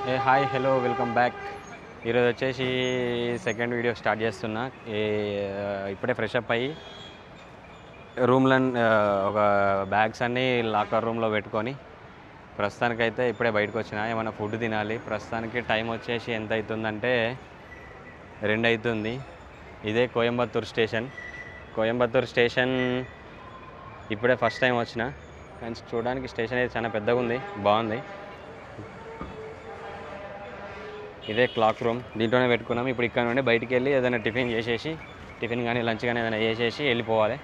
Hi hello welcome back. ఈరోజు వచ్చేసి second video start చేస్తున్నా. ఇప్పుడే ఫ్రెష్ అప్ అయ్యి రూమ్లో ఒక బ్యాగ్స్ అన్నీ లాకర్ రూమ్లో పెట్టుకొని ప్రస్తుతానికైతే ఇప్పుడే బయటకు వచ్చిన. ఏమైనా ఫుడ్ తినాలి. ప్రస్తుతానికి టైం వచ్చేసి ఎంత అవుతుందంటే 2 అవుతుంది. ఇదే కోయంబత్తూర్ స్టేషన్. కోయంబత్తూర్ స్టేషన్ ఇప్పుడే ఫస్ట్ టైం వచ్చిన, కానీ చూడడానికి స్టేషన్ అయితే చాలా పెద్దగా ఉంది, బాగుంది. ఇదే క్లాక్ రూమ్, దీంట్లోనే పెట్టుకున్నాం. ఇప్పుడు ఇక్కడ నుండి బయటికి వెళ్ళి ఏదైనా టిఫిన్ కానీ లంచ్ కానీ ఏదైనా చేసేసి వెళ్ళిపోవాలి.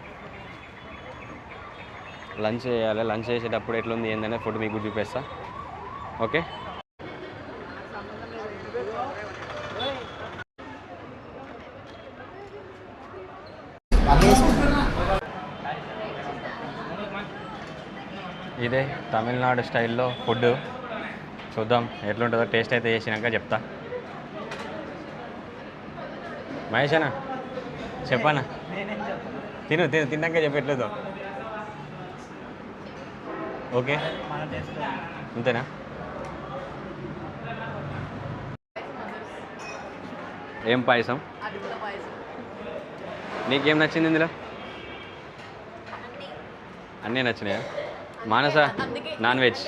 లంచ్ చేయాలి. లంచ్ చేసేటప్పుడు ఎట్లుంది ఏంటంటే ఫుడ్ మీకు చూపిస్తా. ఓకే, ఇదే తమిళనాడు స్టైల్లో ఫుడ్. చూద్దాం ఎట్లుంటుందో. టేస్ట్ అయితే చేసినాక చెప్తా. మహేష్ అన్న చెప్పన్నా, తిన్నాక చెప్పట్లేదు. ఓకే, అంతేనా? ఏం పాయసం? నీకేం నచ్చింది ఇందులో? అన్నీ నచ్చినాయా? మానస నాన్ వెజ్.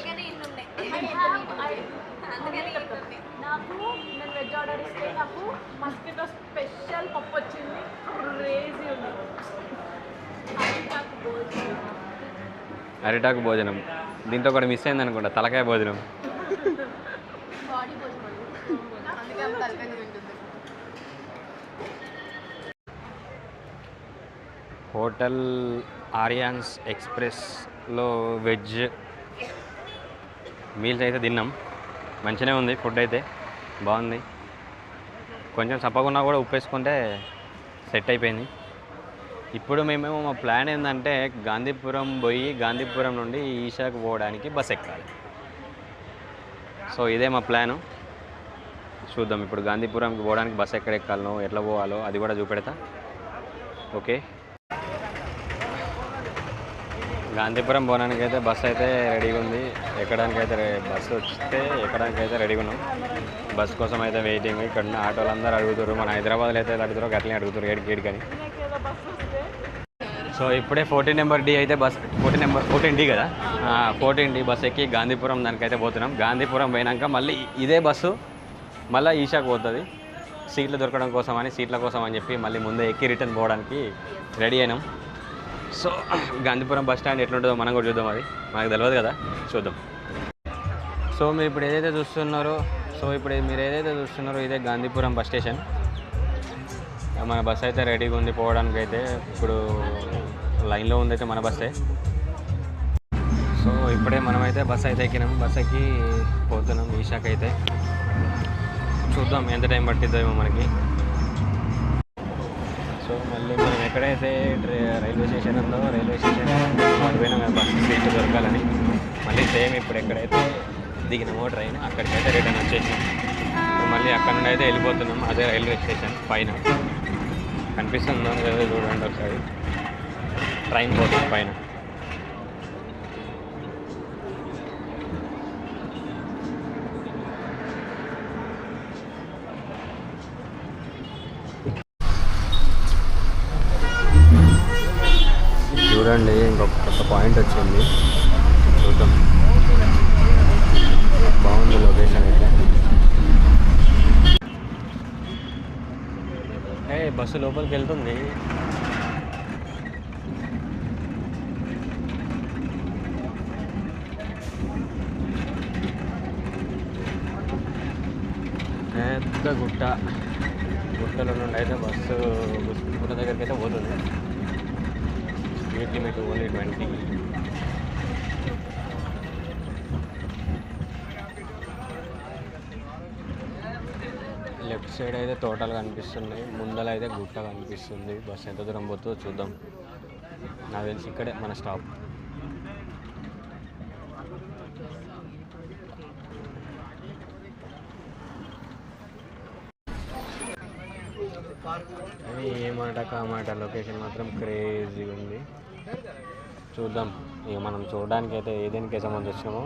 వెజ్ ఆర్డర్ ఇస్తే నాకు మస్కిటో స్పెషల్ పప్పు వచ్చింది, క్రేజీ ఉంది. అరిటాకు భోజనం. దీంతో కూడా మిస్ అయింది అనుకుంటా, తలకాయ భోజనం. హోటల్ ఆరియాన్స్ ఎక్స్ప్రెస్లో వెజ్ మీల్స్ అయితే తిన్నాం. మంచిగానే ఉంది, ఫుడ్ అయితే బాగుంది. కొంచెం చప్పకున్నా కూడా ఉప్పు వేసుకుంటే సెట్ అయిపోయింది. ఇప్పుడు మేమేమో మా ప్లాన్ ఏంటంటే గాంధీపురం పోయి గాంధీపురం నుండి ఈషాకు పోవడానికి బస్ ఎక్కాలి. సో ఇదే మా ప్లాను. చూద్దాం ఇప్పుడు గాంధీపురంకి పోవడానికి బస్ ఎక్కడ ఎక్కాలనో ఎట్లా పోవాలో అది కూడా చూపెడతా. ఓకే, గాంధీపురం పోవడానికి అయితే బస్సు అయితే రెడీగా ఉంది. ఎక్కడానికైతే బస్సు వస్తే ఎక్కడానికైతే రెడీగా ఉన్నాం. బస్ కోసం అయితే వెయిటింగ్. ఇక్కడ ఆటోలు అందరూ అడుగుతారు, మన హైదరాబాద్లో అయితే అడుగుతారు, గట్లనే అడుగుతారు ఏడికి కానీ. సో ఇప్పుడే 14 నెంబర్ డి అయితే బస్, 14 డి కదా, 14 డి బస్ ఎక్కి గాంధీపురం దానికైతే పోతున్నాం. గాంధీపురం పోయినాక మళ్ళీ ఇదే బస్సు మళ్ళీ ఈషాకు పోతుంది. సీట్లు దొరకడం కోసం అని, సీట్ల కోసం అని చెప్పి మళ్ళీ ముందే ఎక్కి రిటర్న్ పోవడానికి రెడీ అయినాం. సో గాంధీపురం బస్ స్టాండ్ ఎట్లుంటుందో మనం కూడా చూద్దాం. అది మనకు తెలియదు కదా, చూద్దాం. సో మీరు ఇప్పుడు ఏదైతే చూస్తున్నారో ఇదే గాంధీపురం బస్ స్టేషన్. మన బస్ అయితే రెడీగా ఉంది పోవడానికి. అయితే ఇప్పుడు లైన్లో ఉందైతే మన బస్సే. సో ఇప్పుడే మనమైతే బస్ అయితే ఎక్కినాం. బస్ ఎక్కి పోతున్నాం ఈషాకి అయితే. చూద్దాం ఎంత టైం పట్టిద్దేమో మనకి. సో మళ్ళీ మనం ఎక్కడైతే రైల్వే స్టేషన్ ఉందో రైల్వే స్టేషన్ పడిపోయినా మేము బస్సు సీట్లు దొరకాలని మళ్ళీ సేమ్ ఇప్పుడు ఎక్కడైతే దిగినామో ట్రైన్ అక్కడికైతే రిటర్న్ వచ్చేసాం. మళ్ళీ అక్కడ నుండి అయితే వెళ్ళిపోతున్నాం. అదే రైల్వే స్టేషన్ పైన కనిపిస్తుందో లేదో చూడండి ఒకసారి. ట్రైన్ పోతుంది పైన. చూడండి ఇంకొక కొత్త పాయింట్ వచ్చింది, చూద్దాం. బాగుంది లొకేషన్ అయితే. బస్సు లోపలికి వెళ్తుంది. పెద్ద గుట్టలో నుండి అయితే బస్సు గుట్ట దగ్గరికి అయితే పోతుంది. Limit only 20. లెఫ్ట్ సైడ్ అయితే తోటలు కనిపిస్తున్నాయి, ముందర అయితే గుట్ట కనిపిస్తుంది. బస్సు ఎంత దూరం పోతుందో చూద్దాం. నాకు తెలిసి ఇక్కడే మన స్టాప్. కానీ ఏ మాట కామాట లొకేషన్ మాత్రం క్రేజీగా ఉంది. చూద్దాం. ఇక మనం చూడడానికి అయితే ఏదేనికే సంబంధించి వచ్చినామో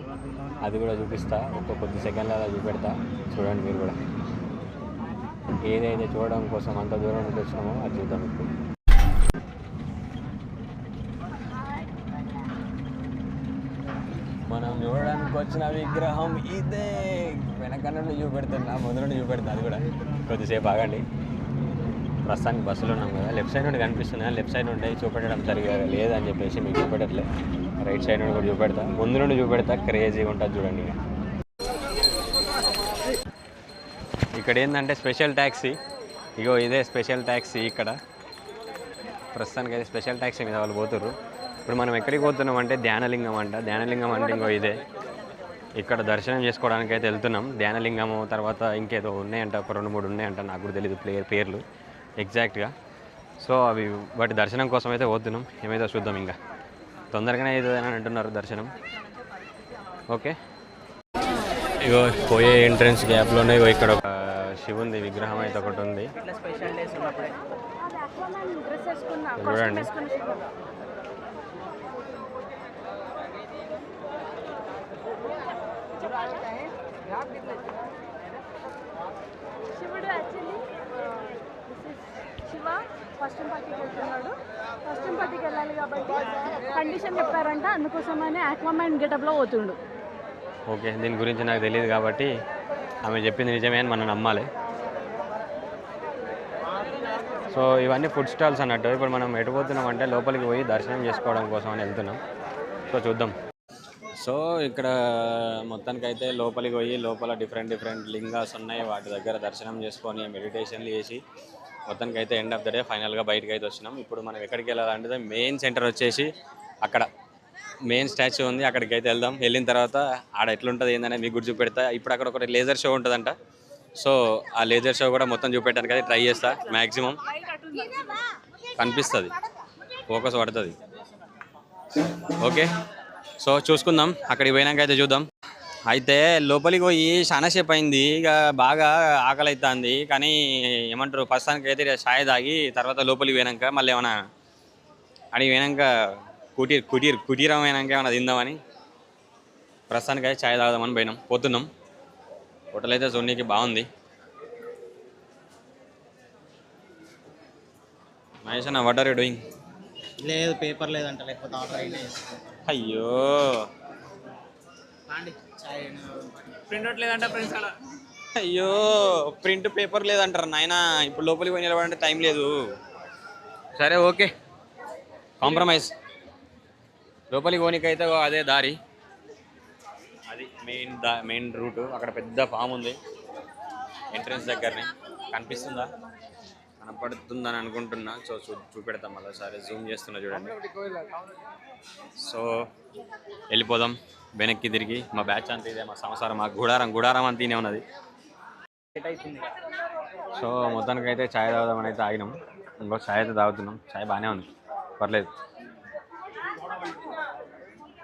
అది కూడా చూపిస్తా. కొద్ది సెకండ్లు అలా చూపెడతా, చూడండి మీరు కూడా. ఏదైతే చూడడం కోసం అంత దూరం నుంచి వచ్చినామో అది చూద్దాం ఇప్పుడు. మనం చూడడానికి వచ్చిన విగ్రహం ఇదే. వెనక నుండి చూపెడుతున్నా, ముందు నుండి చూపెడతా, అది కూడా కొద్దిసేపు ఆగండి. ప్రస్తుతానికి బస్సులో ఉన్నాం కదా, లెఫ్ట్ సైడ్ నుండి కనిపిస్తుంది. లెఫ్ట్ సైడ్ నుండి చూపెట్టడం సరిగా లేదని చెప్పేసి మీకు చూపెట్టట్లే. రైట్ సైడ్ నుండి కూడా చూపెడతా, ముందు నుండి చూపెడతా. క్రేజీగా ఉంటుంది చూడండి. ఇక్కడ ఏంటంటే స్పెషల్ ట్యాక్సీ. ఇగో ఇదే స్పెషల్ ట్యాక్సీ. ఇక్కడ ప్రస్తుతానికి అయితే స్పెషల్ ట్యాక్సీ మీద వాళ్ళు పోతుర్రు. ఇప్పుడు మనం ఎక్కడికి పోతున్నాం అంటే ధ్యానలింగం అంట. ధ్యానలింగం అంటే ఇంకో ఇదే. ఇక్కడ దర్శనం చేసుకోవడానికి అయితే వెళ్తున్నాం. ధ్యానలింగము తర్వాత ఇంకేదో ఉన్నాయంట, 2-3 ఉన్నాయంట, నాకు కూడా తెలీదు పేర్లు ఎగ్జాక్ట్గా. సో అవి వాటి దర్శనం కోసం అయితే పోతున్నాం. ఏమైతే చూద్దాం, ఇంకా తొందరగానే అవుతుందని అంటున్నారు దర్శనం. ఓకే, ఇగో పోయే ఎంట్రన్స్ గ్యాప్లోనే ఇక్కడ ఒక శివుంది విగ్రహం అయితే ఒకటి ఉంది చూడండి. శివుడు యాక్చువల్లీ శివ ఫస్ట్ పార్టీకి వెళ్తున్నాడు. ఫస్ట్ పార్టీకి వెళ్ళాలి కాబట్టి కండిషన్ చెప్పారంట, అందుకోసమనే ఆక్వామ్యాన్ గెటప్లో పోతుండు. ఓకే, దీని గురించి నాకు తెలియదు కాబట్టి ఆమె చెప్పింది నిజమే అని మనం నమ్మాలి. సో ఇవన్నీ ఫుడ్ స్టాల్స్ అన్నట్టు. ఇప్పుడు మనం ఎటు పోతున్నాం అంటే లోపలికి పోయి దర్శనం చేసుకోవడం కోసం అని వెళ్తున్నాం. సో చూద్దాం. సో ఇక్కడ మొత్తానికైతే లోపలికి పోయి లోపల డిఫరెంట్ లింగాస్ ఉన్నాయి. వాటి దగ్గర దర్శనం చేసుకొని మెడిటేషన్లు చేసి మొత్తానికైతే ఎండ్ ఆఫ్ ద డే ఫైనల్గా బయటకు అయితే వచ్చినాం. ఇప్పుడు మనం ఎక్కడికి వెళ్ళాలంటే మెయిన్ సెంటర్ వచ్చేసి అక్కడ మెయిన్ స్టాచ్యూ ఉంది, అక్కడికి అయితే వెళ్దాం. వెళ్ళిన తర్వాత ఆడ ఎట్లుంటుంది ఏందనేది మీకు గుర్తు చూపెడతా. ఇప్పుడు అక్కడ ఒకటి లేజర్ షో ఉంటుందంట. సో ఆ లేజర్ షో కూడా మొత్తం చూపెట్టడానికి అయితే ట్రై చేస్తా. మ్యాక్సిమం కనిపిస్తుంది, ఫోకస్ పడుతుంది. ఓకే, సో చూసుకుందాం. అక్కడికి పోయినాక అయితే చూద్దాం. అయితే లోపలికి పోయి చాలా సేపు అయింది, ఇక బాగా ఆకలి అవుతుంది. కానీ ఏమంటారు, ప్రస్తుతానికి అయితే ఛాయ్ తాగి తర్వాత లోపలికి పోయినాక మళ్ళీ ఏమైనా అడిగి పోయినాక కుటీరం అయినాక ఏమైనా తిందామని ప్రస్తుతానికి అయితే ఛాయ్ తాగుదామని పోతున్నాం. హోటల్ అయితే చూడడానికి బాగుంది. మహేష్ అన్న, వాట్ ఆర్ యూ డూయింగ్? లేదు, పేపర్ లేదంట, లేకపోతే ఆర్డర్ అయినా. అయ్యో, ప్రింట్ లేదంట ఫ్రెండ్స్ అలా. అయ్యో, ప్రింట్ పేపర్ లేదంటారు నాయన. ఇప్పుడు లోపలికి పోయి నిలబడంటే టైం లేదు. సరే ఓకే, కాంప్రమైజ్. లోపలికి పోనీకైతే అదే దారి, అది మెయిన్ రూటు. అక్కడ పెద్ద ఫామ్ ఉంది ఎంట్రన్స్ దగ్గరనే. కనిపిస్తుందా? కనపడుతుందని అనుకుంటున్నా. సో చూపెడతాం మళ్ళీ. సరే జూమ్ చేస్తున్నా చూడండి. సో వెళ్ళిపోదాం వెనక్కి తిరిగి. మా బ్యాచ్ అంతా ఇదే, మా సంసారం, మా గుడారం అంతనే ఉన్నది. సో మొత్తానికి అయితే ఛాయ్ తాగుదామని అయితే ఆగినాం. ఇంకో ఛాయ్ అయితే తాగుతున్నాం. ఛాయ్ బాగానే ఉంది, పర్లేదు.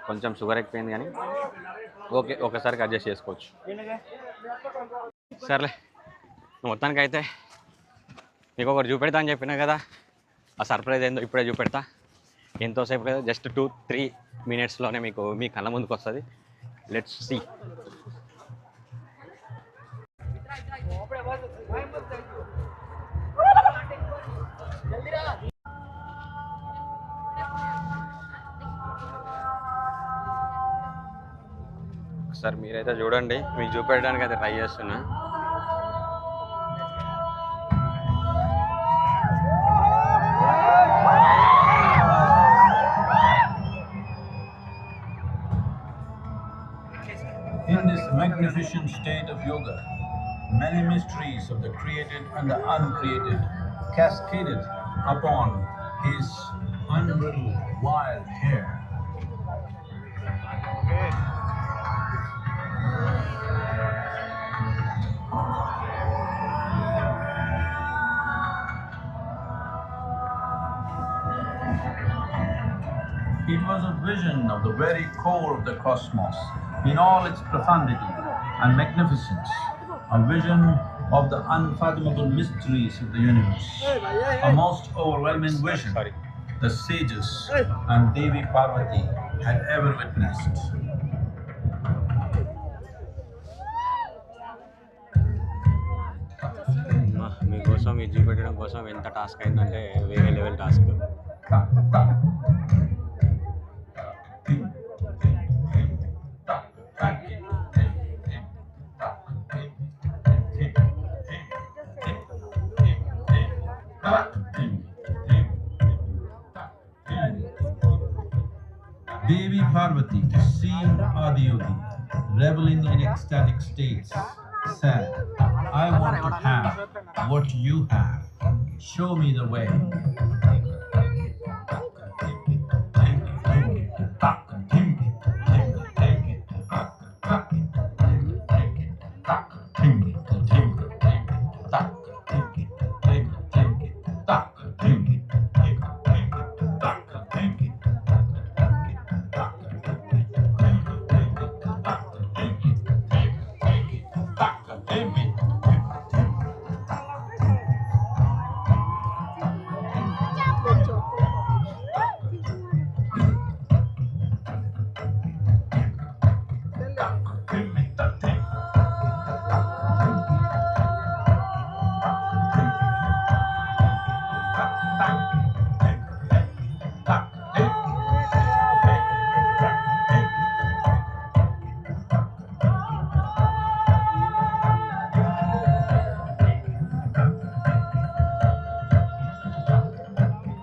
కొంచెం షుగర్ ఎక్కువైంది కానీ ఓకే, ఒకసారికి అడ్జస్ట్ చేసుకోవచ్చు. సర్లే, మొత్తానికి అయితే మీకు ఒకటి చూపెడతా అని చెప్పినా కదా. ఆ సర్ప్రైజ్ ఏందో ఇప్పుడే చూపెడతా. ఎంతోసేపు కదా, జస్ట్ 2-3 మినిట్స్లోనే మీ కళ్ళ ముందుకు వస్తుంది. Let's see. ఒకసారి మీరైతే చూడండి, మీకు చూపెట్టడానికి అయితే ట్రై చేస్తున్నా. In this magnificent state of yoga, many mysteries of the created and the uncreated cascaded upon his unbridled wild hair. It was a vision of the very core of the cosmos in all its profundity and magnificence, a vision of the unfathomable mysteries of the universe, a most overwhelming vision. The sages and Devi Parvati had ever witnessed. మీకోసం ఇది చూపెట్టడం కోసం ఎంత task అయిందంటే వేరే level task. Devi Parvati, seeing Adiyogi reveling in ecstatic states, said, I want to have what you have. Show me the way.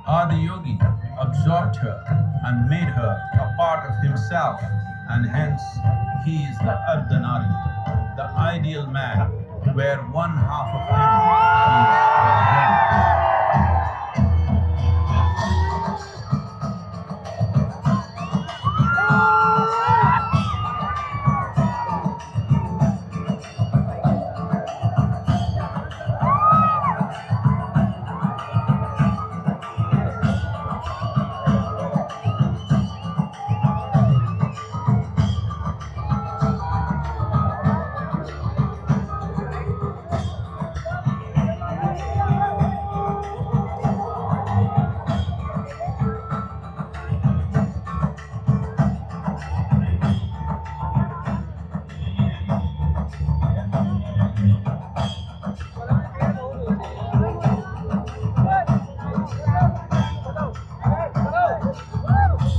Adiyogi absorbed her and made her a part of himself, and hence he is the Ardhanari, the ideal man, where one half of him is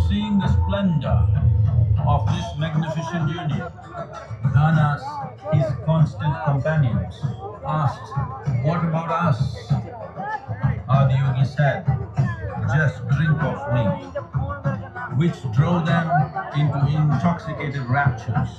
Seeing the splendor of this magnificent union, Anas, his constant companions, asked, what about us? Adiyogi said, just drink of me, which drove them into intoxicated raptures.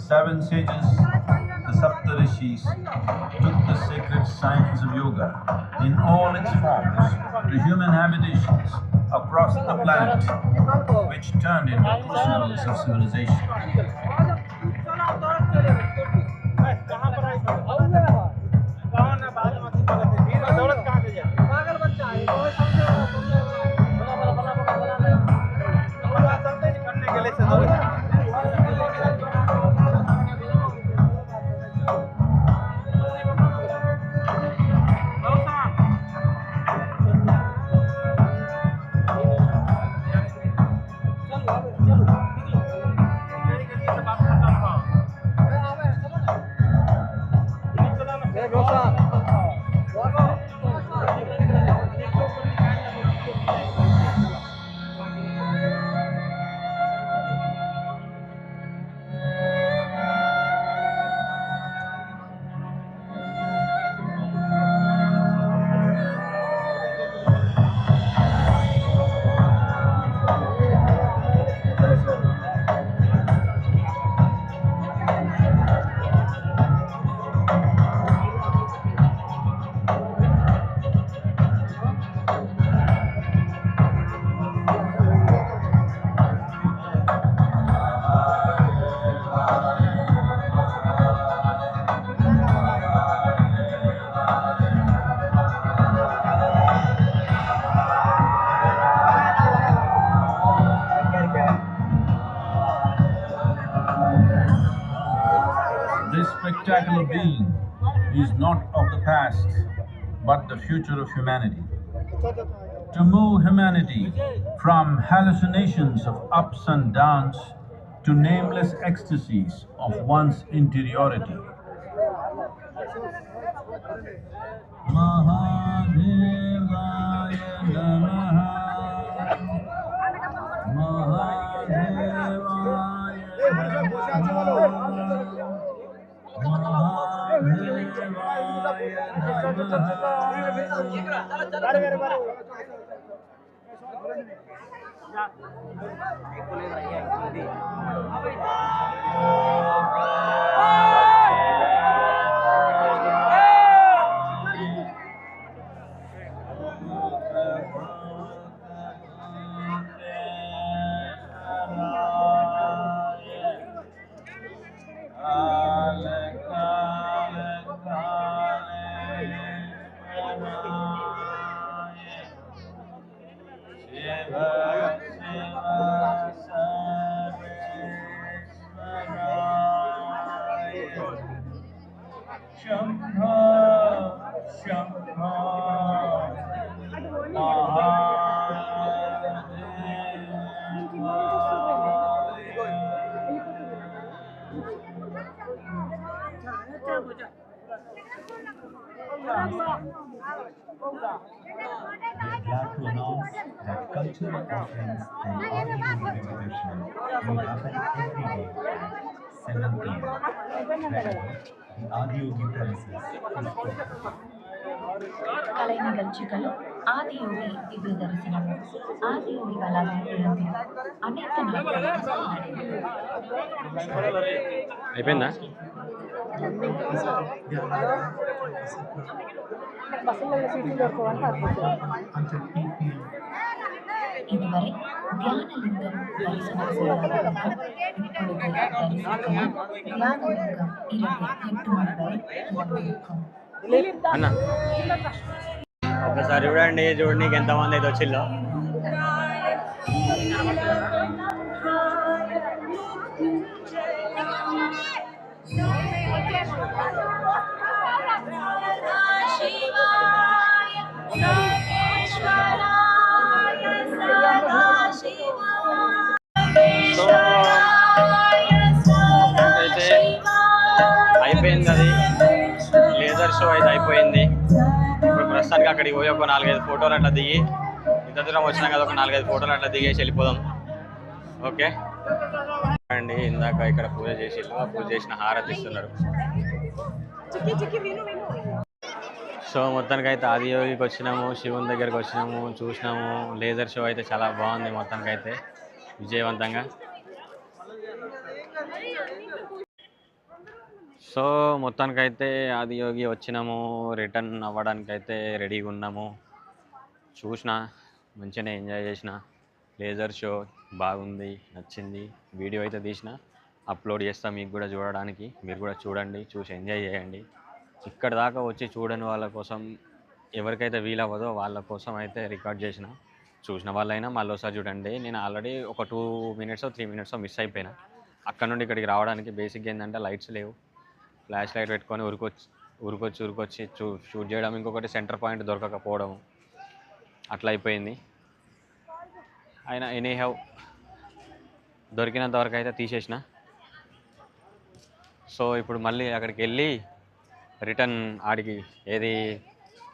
Seven sages, the Saptarishis, took the sacred science of yoga in all its forms to human habitations across the planet, which turned into crucibles of civilization. spectacular being is not of the past, but the future of humanity. To move humanity from hallucinations of ups and downs to nameless ecstasies of one's interiority. Mahadevaya Namaha. Glad to announce that cultural offerings and audio-video exhibition will happen every day at 7 p.m. Wherever the Adiyogi premises is open. கலை நிகழ்ச்சிகளும் ஆதியோகி திவ்ய தரிசனமும் ஆதியோகி வளாகத்தில் அனைத்து நாட்களும் అయిపోయిందా? இதுவரை தியானலிங்கம் தரிசனம் செய்யாதவர்கள் இப்பொழுது தரிசிக்கலாம். தியானலிங்கம் இரவு 8 மணி வரை திறந்திருக்கும். అన్న ఒకసారి చూడండి, చూడనీకి ఎంతమంది అయితే వచ్చిల్లో. అయితే అయిపోయింది, అది లేజర్ షో అయితే అయిపోయింది. ఇప్పుడు ప్రస్తుతానికి అక్కడికి పోయి ఒక 4-5 ఫోటోలు అట్లా దిగి, ఇంత దూరం వచ్చినాం కదా, ఒక 4-5 ఫోటోలు అట్లా దిగేసి వెళ్ళిపోదాం. ఓకే అండి, ఇందాక ఇక్కడ పూజ చేసిళ్ళు, ఆ పూజ చేసిన హారతి ఇస్తున్నారు. సో మొత్తానికి అయితే ఆదియోగికి వచ్చినాము, శివుని దగ్గరికి వచ్చినాము, చూసినాము. లేజర్ షో అయితే చాలా బాగుంది, మొత్తానికి అయితే విజయవంతంగా. సో మొత్తానికైతే ఆదియోగి వచ్చినాము, రిటర్న్ అవ్వడానికైతే రెడీగా ఉన్నాము. చూసిన మంచిగానే ఎంజాయ్ చేసిన. లేజర్ షో బాగుంది, నచ్చింది. వీడియో అయితే తీసిన, అప్లోడ్ చేస్తాం మీకు కూడా చూడడానికి. మీరు కూడా చూడండి, చూసి ఎంజాయ్ చేయండి. ఇక్కడ దాకా వచ్చి చూడని వాళ్ళ కోసం, ఎవరికైతే వీలవ్వదో వాళ్ళ కోసం అయితే రికార్డ్ చేసిన. చూసిన వాళ్ళైనా మళ్ళీ ఒకసారి చూడండి. నేను ఆల్రెడీ ఒక 2 minutes 3 minutes మిస్ అయిపోయినా. అక్కడ నుండి ఇక్కడికి రావడానికి బేసిక్గా ఏంటంటే లైట్స్ లేవు, ఫ్లాష్ లైట్ పెట్టుకొని ఉరుకొచ్చి షూట్ చేయడం, ఇంకొకటి సెంటర్ పాయింట్ దొరకకపోవడం, అట్లా అయిపోయింది. అయినా ఎనీహౌ దొరికినంత వరకు అయితే తీసేసిన. సో ఇప్పుడు మళ్ళీ అక్కడికి వెళ్ళి రిటర్న్ ఆడికి, ఏది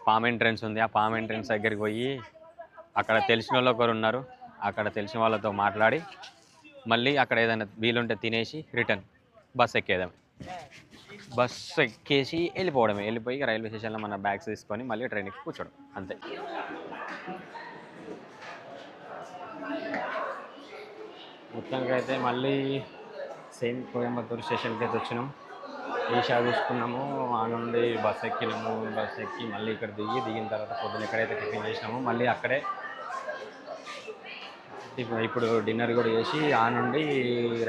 పామ్ ఎంట్రెన్స్ ఉంది, ఆ పామ్ ఎంట్రెన్స్ దగ్గరికి పోయి అక్కడ తెలిసిన వాళ్ళు ఒకరు ఉన్నారు, అక్కడ తెలిసిన వాళ్ళతో మాట్లాడి మళ్ళీ అక్కడ ఏదైనా వీలుంటే తినేసి రిటర్న్ బస్ ఎక్కేదాం. బస్సు ఎక్కేసి వెళ్ళిపోవడమే. వెళ్ళిపోయి రైల్వే స్టేషన్లో మన బ్యాగ్స్ తీసుకొని మళ్ళీ ట్రైన్కి కూర్చోడం, అంతే. మొత్తానికి అయితే మళ్ళీ సేమ్ కోయంబత్తూరు స్టేషన్కి అయితే వచ్చినాం. ఈషా చూసుకున్నాము, ఆ నుండి బస్ ఎక్కినాము. బస్ ఎక్కి మళ్ళీ ఇక్కడ దిగిన తర్వాత పొద్దున ఎక్కడైతే టిఫిన్ చేసినామో మళ్ళీ అక్కడే ఇప్పుడు డిన్నర్ కూడా చేసి ఆ నుండి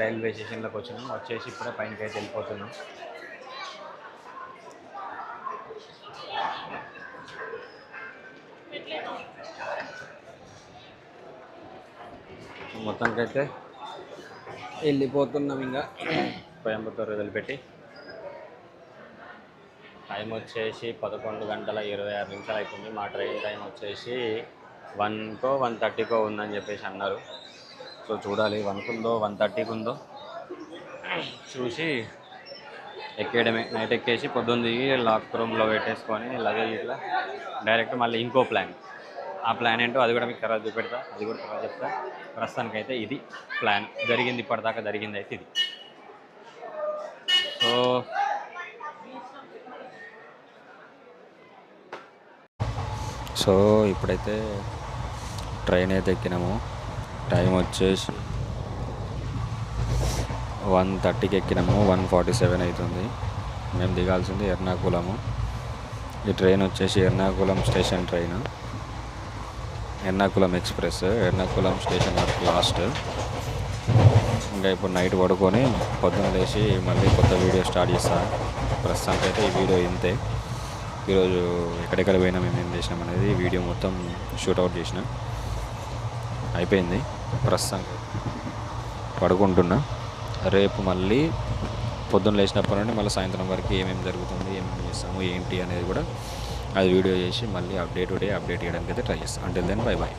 రైల్వే స్టేషన్లోకి వచ్చినాం. వచ్చేసి ఇప్పుడే పైనకి అయితే వెళ్ళిపోతున్నాం. మొత్తానికైతే వెళ్ళిపోతున్నాం ఇంకా కోయంబత్తూరు వదిలిపెట్టి. టైం వచ్చేసి 11:26 అవుతుంది. మా ట్రైన్ టైం వచ్చేసి 1కో 1:30కో ఉందని చెప్పేసి అన్నారు. సో చూడాలి 1కు ఉందో 1:30కి ఉందో చూసి ఎక్కేయడమే. నైట్ ఎక్కేసి పొద్దున్న దిగి లాక్ రూమ్లో పెట్టేసుకొని లగేజ్ ఇట్లా డైరెక్ట్ మళ్ళీ ఇంకో ప్లాన్. ఆ ప్లాన్ ఏంటో అది కూడా మీకు తర్వాత చూపెడతా, అది కూడా తర్వాత చెప్తా. ప్రస్తుతానికైతే ఇది ప్లాన్ జరిగింది, ఇప్పటిదాకా జరిగింది అయితే ఇది. సో ఇప్పుడైతే ట్రైన్ అయితే ఎక్కినాము. టైం వచ్చేసి 1:30కి ఎక్కినాము. 1:47 అవుతుంది. మేము దిగాల్సింది ఎర్నాకుళము. ఈ ట్రైన్ వచ్చేసి Ernakulam station train, Ernakulam express. Ernakulam station వరకు లాస్ట్. ఇంకా ఇప్పుడు నైట్ పడుకొని పొద్దున లేచి మళ్ళీ కొత్త వీడియో స్టార్ట్ చేస్తాను. ప్రస్తుతానికి అయితే ఈ వీడియో ఇంతే. ఈరోజు ఎక్కడెక్కడ పోయినా మేము ఏం చేసినాం అనేది వీడియో మొత్తం షూట్అవుట్ చేసిన అయిపోయింది. ప్రస్తుతానికి పడుకుంటున్నా. రేపు మళ్ళీ పొద్దున్న లేచినప్పటి నుండి మళ్ళీ సాయంత్రం వరకు ఏమేమి జరుగుతుంది, ఏమేమి చేస్తాము ఏంటి అనేది కూడా అది వీడియో చేసి మళ్ళీ అప్డేట్ చేయడానికి అయితే ట్రై చేస్తాను. Until then bye bye.